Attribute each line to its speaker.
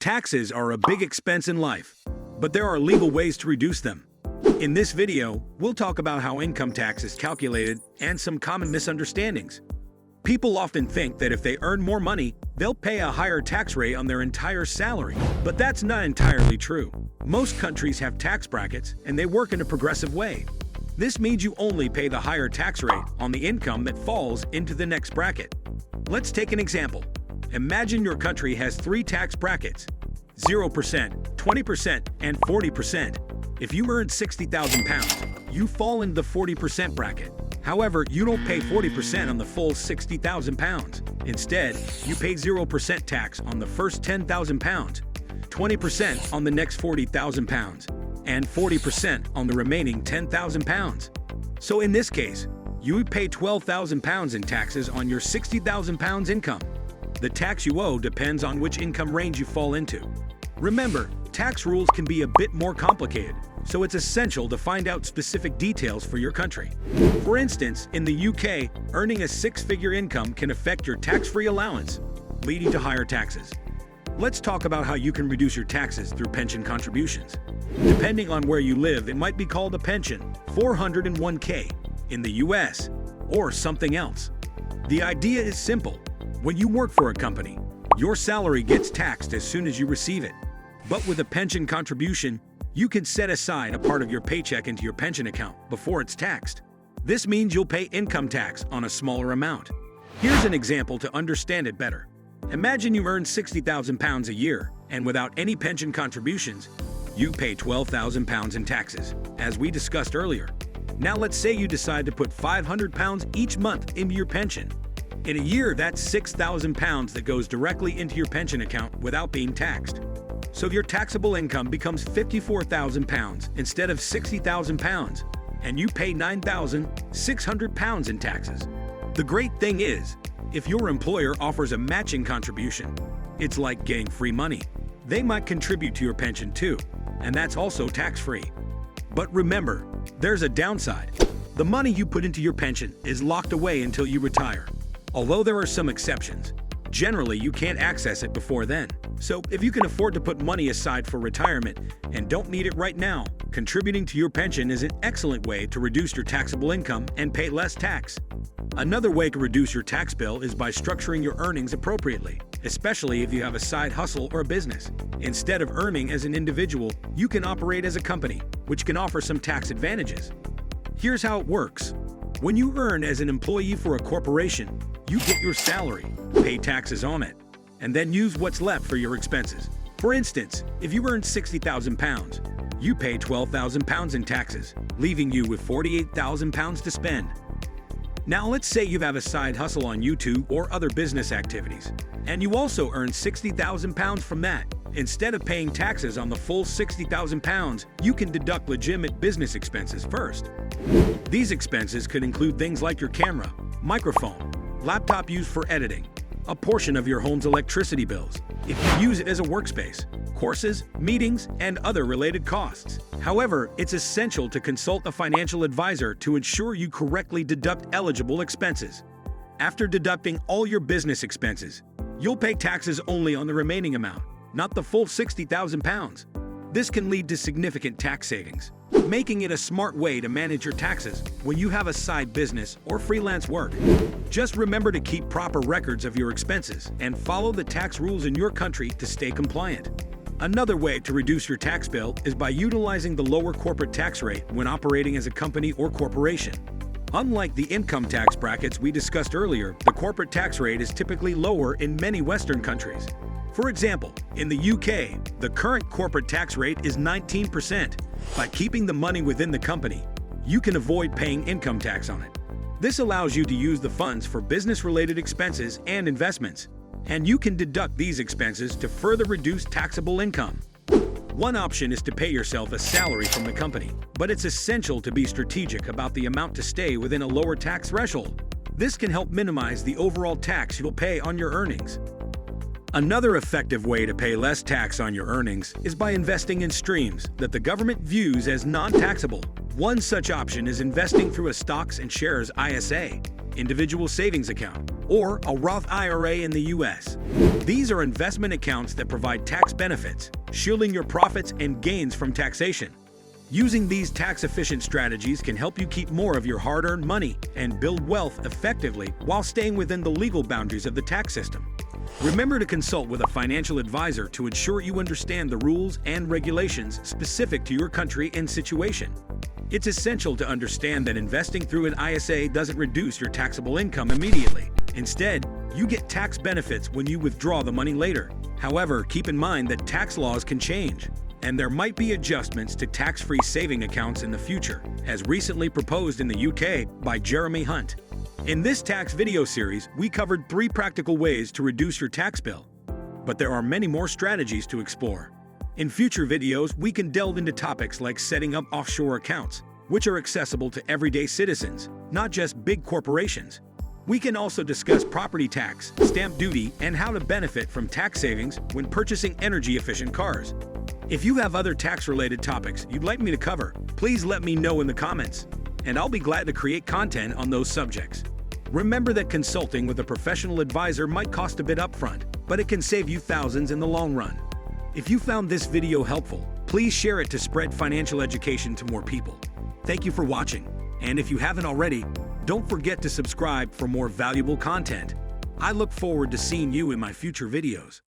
Speaker 1: Taxes are a big expense in life, but there are legal ways to reduce them. In this video, we'll talk about how income tax is calculated and some common misunderstandings. People often think that if they earn more money, they'll pay a higher tax rate on their entire salary, but that's not entirely true. Most countries have tax brackets, and they work in a progressive way. This means you only pay the higher tax rate on the income that falls into the next bracket. Let's take an example. Imagine your country has 3 tax brackets: 0%, 20%, and 40%. If you earn £60,000, you fall into the 40% bracket. However, you don't pay 40% on the full £60,000. Instead, you pay 0% tax on the first £10,000, 20% on the next £40,000, and 40% on the remaining £10,000. So in this case, you would pay £12,000 in taxes on your £60,000 income. The tax you owe depends on which income range you fall into. Remember, tax rules can be a bit more complicated, so it's essential to find out specific details for your country. For instance, in the UK, earning a 6-figure income can affect your tax-free allowance, leading to higher taxes. Let's talk about how you can reduce your taxes through pension contributions. Depending on where you live, it might be called a pension, 401k in the US, or something else. The idea is simple. When you work for a company, your salary gets taxed as soon as you receive it. But with a pension contribution, you can set aside a part of your paycheck into your pension account before it's taxed. This means you'll pay income tax on a smaller amount. Here's an example to understand it better. Imagine you earn £60,000 a year, and without any pension contributions, you pay £12,000 in taxes, as we discussed earlier. Now let's say you decide to put £500 each month into your pension. In a year, that's £6,000 that goes directly into your pension account without being taxed. So your taxable income becomes £54,000 instead of £60,000, and you pay £9,600 in taxes. The great thing is, if your employer offers a matching contribution, it's like getting free money. They might contribute to your pension too, and that's also tax-free. But remember, there's a downside. The money you put into your pension is locked away until you retire. Although there are some exceptions, generally you can't access it before then. So if you can afford to put money aside for retirement and don't need it right now, contributing to your pension is an excellent way to reduce your taxable income and pay less tax. Another way to reduce your tax bill is by structuring your earnings appropriately, especially if you have a side hustle or a business. Instead of earning as an individual, you can operate as a company, which can offer some tax advantages. Here's how it works. When you earn as an employee for a corporation, you get your salary, pay taxes on it, and then use what's left for your expenses. For instance, if you earn £60,000, you pay £12,000 in taxes, leaving you with £48,000 to spend. Now let's say you have a side hustle on YouTube or other business activities, and you also earn £60,000 from that. Instead of paying taxes on the full £60,000, you can deduct legitimate business expenses first. These expenses could include things like your camera, microphone, laptop used for editing, a portion of your home's electricity bills, if you use it as a workspace, courses, meetings, and other related costs. However, it's essential to consult a financial advisor to ensure you correctly deduct eligible expenses. After deducting all your business expenses, you'll pay taxes only on the remaining amount, not the full £60,000. This can lead to significant tax savings, making it a smart way to manage your taxes when you have a side business or freelance work. Just remember to keep proper records of your expenses and follow the tax rules in your country to stay compliant. Another way to reduce your tax bill is by utilizing the lower corporate tax rate when operating as a company or corporation. Unlike the income tax brackets we discussed earlier, the corporate tax rate is typically lower in many Western countries. For example, in the UK, the current corporate tax rate is 19%. By keeping the money within the company, you can avoid paying income tax on it. This allows you to use the funds for business-related expenses and investments, and you can deduct these expenses to further reduce taxable income. One option is to pay yourself a salary from the company, but it's essential to be strategic about the amount to stay within a lower tax threshold. This can help minimize the overall tax you'll pay on your earnings. Another effective way to pay less tax on your earnings is by investing in streams that the government views as non-taxable. One such option is investing through a stocks and shares ISA, individual savings account. or a Roth IRA in the US. These are investment accounts that provide tax benefits, shielding your profits and gains from taxation. Using these tax-efficient strategies can help you keep more of your hard-earned money and build wealth effectively while staying within the legal boundaries of the tax system. Remember to consult with a financial advisor to ensure you understand the rules and regulations specific to your country and situation. It's essential to understand that investing through an ISA doesn't reduce your taxable income immediately. Instead, you get tax benefits when you withdraw the money later. However, keep in mind that tax laws can change, and there might be adjustments to tax-free saving accounts in the future, as recently proposed in the UK by Jeremy Hunt. In this tax video series, we covered 3 practical ways to reduce your tax bill, but there are many more strategies to explore. In future videos, we can delve into topics like setting up offshore accounts, which are accessible to everyday citizens, not just big corporations. We can also discuss property tax, stamp duty, and how to benefit from tax savings when purchasing energy-efficient cars. If you have other tax-related topics you'd like me to cover, please let me know in the comments, and I'll be glad to create content on those subjects. Remember that consulting with a professional advisor might cost a bit upfront, but it can save you thousands in the long run. If you found this video helpful, please share it to spread financial education to more people. Thank you for watching, and if you haven't already, don't forget to subscribe for more valuable content. I look forward to seeing you in my future videos.